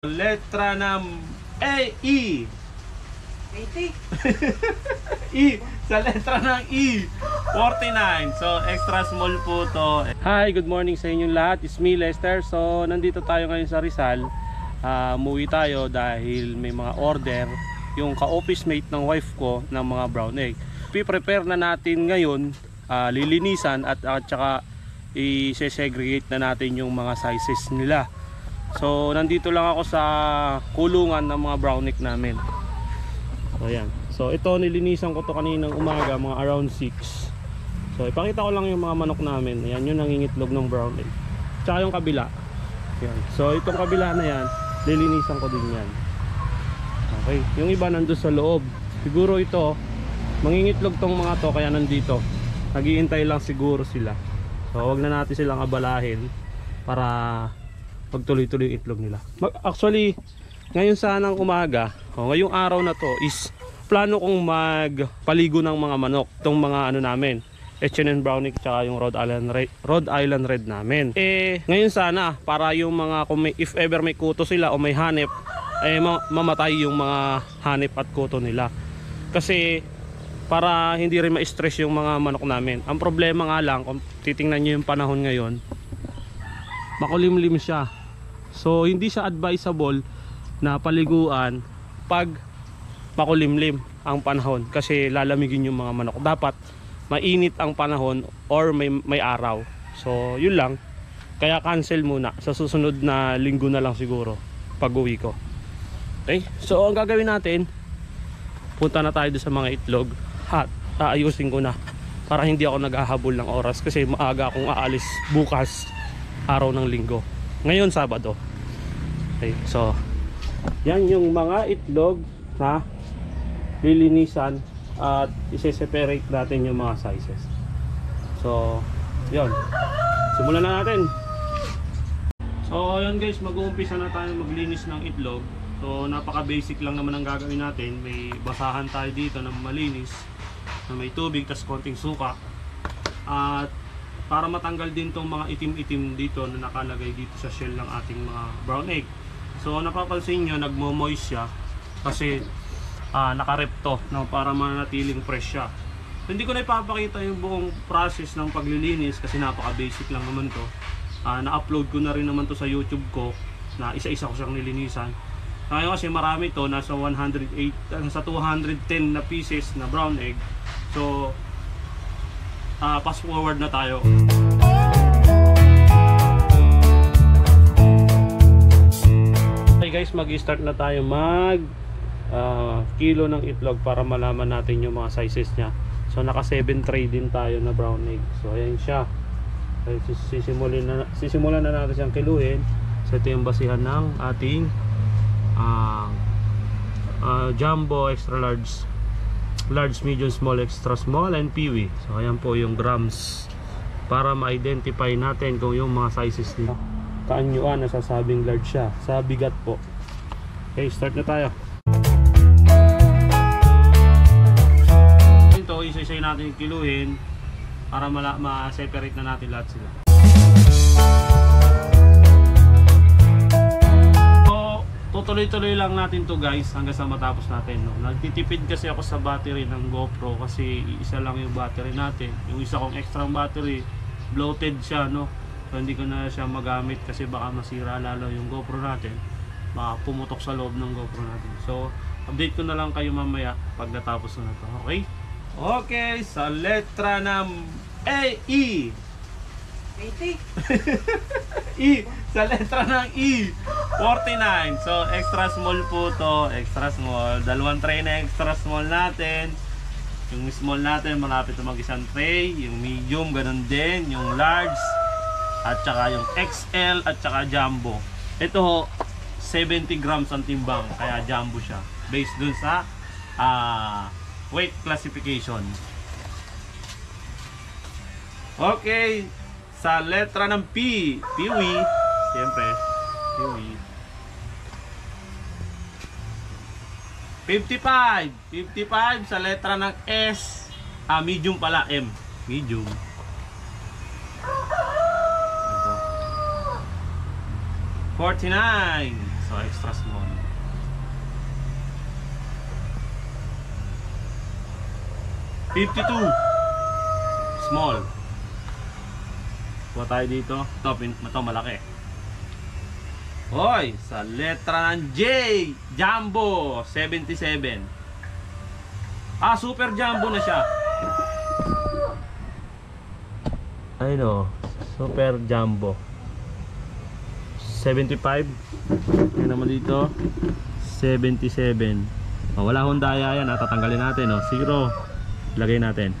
Letra ng A, E. 80. E. Sa letra ng E. 49. So, extra small po to. Hi, good morning sa inyong lahat. It's me, Lester. So, nandito tayo ngayon sa Rizal. Umuwi tayo dahil may mga order yung ka-office mate ng wife ko ng mga brown egg. Piprepare na natin ngayon, lilinisan at saka i-segregate na natin yung mga sizes nila. So nandito lang ako sa kulungan ng mga brown egg namin. So ayan. So ito nilinisan ko to kaninang umaga, mga around 6. So ipakita ko lang yung mga manok namin. Ayan yung nangingitlog ng brown egg. Tsaka yung kabila. Ayan. So itong kabila na yan, lilinisan ko din yan. Okay. Yung iba nandun sa loob. Siguro ito mangingitlog tong mga to kaya nandito. Naghihintay lang siguro sila. So wag na natin silang abalahin para pagtuloy-tuloy yung itlog nila. Actually, ngayon sanang umaga, ngayong araw na to is plano kong magpaligo ng mga manok. Itong mga ano namin, H&N Brownie tsaka yung Rhode Island Red namin. Ngayon sana, para yung mga, if ever may kuto sila o may hanip, mamatay yung mga hanip at kuto nila. Kasi, para hindi rin ma-stress yung mga manok namin. Ang problema nga lang, kung titingnan nyo yung panahon ngayon, makulimlim siya. So hindi siya advisable na paliguan pag makulimlim ang panahon kasi lalamigin yung mga manok. Dapat mainit ang panahon or may araw. So yun lang. Kaya cancel muna. Sa susunod na linggo na lang siguro pag uwi ko. Okay? So ang gagawin natin, punta na tayo sa mga itlog at aayusin ko na para hindi ako naghahabol ng oras kasi maaga akong aalis bukas, araw ng linggo. Ngayon Sabado. Okay, so yan yung mga itlog na lilinisan at ise-separate natin yung mga sizes. So yun, simulan na natin. So yun guys, mag-uumpisa na tayo maglinis ng itlog. So napaka basic lang naman ang gagawin natin. May basahan tayo dito na malinis, na may tubig, tas konting suka. At para matanggal din tong mga itim-itim dito na nakalagay dito sa shell ng ating mga brown egg. So napapansin nyo, nagmo-moist siya kasi nakarep to, no, para manatiling fresh siya. So, hindi ko na ipapakita yung buong process ng paglilinis kasi napaka-basic lang naman to. Na-upload ko na rin naman to sa YouTube ko na isa-isa ko siyang nilinisan. Ngayon kasi marami to, nasa 210 na pieces na brown egg. So fast forward na tayo. Okay guys, mag-start na tayo kilo ng itlog para malaman natin yung mga sizes nya. So naka 7 tray din tayo na brown egg. So ayan siya. Sisimulan na natin siyang kiluhin. So ito yung basihan ng ating jumbo, extra large, medium, small, extra small, and peewee. So ayan po yung grams para ma-identify natin kung yung mga sizes nila. Kaanyuan nasasabing large siya sa bigat po. Okay, start na tayo. Ito isa-isa natin kiluhin para ma-separate na natin lahat sila. Tuloy-tuloy lang natin to guys hanggang sa matapos natin, no? Nagtitipid kasi ako sa battery ng GoPro kasi isa lang yung battery natin. Yung isa kong extra battery bloated siya, no? So hindi ko na siya magamit kasi baka masira lalo yung GoPro natin, baka pumutok sa loob ng GoPro natin. So update ko na lang kayo mamaya pag natapos na to. Okay? Okay, sa letra ng A, E. 80. E. Sa letra ng E, 49. So extra small po to, extra small. Dalawang tray na extra small natin. Yung small natin malapit na mag-isang tray. Yung medium ganun din. Yung large at saka yung XL at saka jumbo. Ito ho, 70 grams ang timbang, kaya jumbo siya based dun sa weight classification. Okay, sa letra ng P, peewee. Siyempre, peewee. 55 sa letra ng S. Medium pala, M. Medium. Ito. 49 So extra small. $52 small. Kuha tayo dito. Ito malaki. Hoy, sa letra ng J, Jumbo 77. Super Jumbo na siya. Ayun o, Super Jumbo 75. Ayun naman dito 77. Wala hong daya yan, tatanggalin natin. Zero. Lagay natin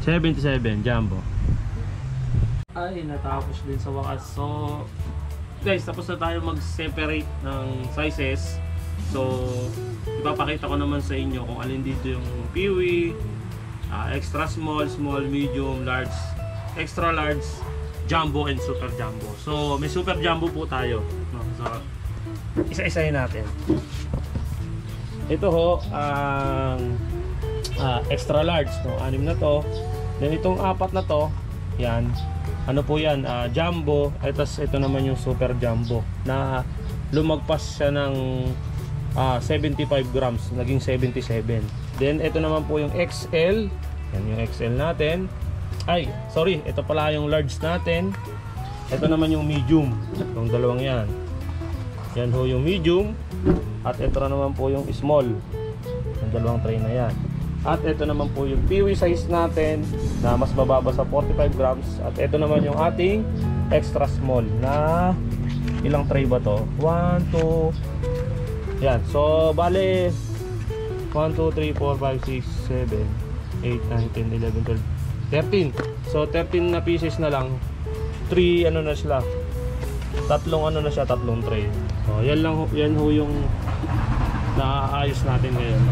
77 Jumbo. Ay, natapos din sa wakas. So guys, tapos na tayo mag-separate ng sizes. So ipapakita ko naman sa inyo kung alin dito yung Peewee, extra small, small, medium, large, extra large, jumbo, and super jumbo. So may super jumbo po tayo, no? So isa-isahin natin. Ito ho ang extra large, no? 6 na to. Then itong 4 na to, yan. Ano po yan? Jumbo. Ito naman yung super jumbo na lumagpas siya ng 75 grams, naging 77. Then ito naman po yung XL. Yan yung XL natin. Ay, sorry, ito pala yung large natin. Ito naman yung medium. Yung dalawang yan. Yan ho yung medium. At ito naman po yung small. Yung dalawang tray na yan. At ito naman po yung Peewee size natin na mas mababa sa 45 grams. At ito naman yung ating extra small na ilang tray ba to? 1, 2. Yan. So bale 1, 2, 3, 4, 5, 6, 7, 8, 9, 10, 11, 12, 13. So 13 na pieces na lang. 3 ano na sila. Tatlong ano na siya, tatlong tray. So yan lang, yan ho yung naaayos natin ngayon.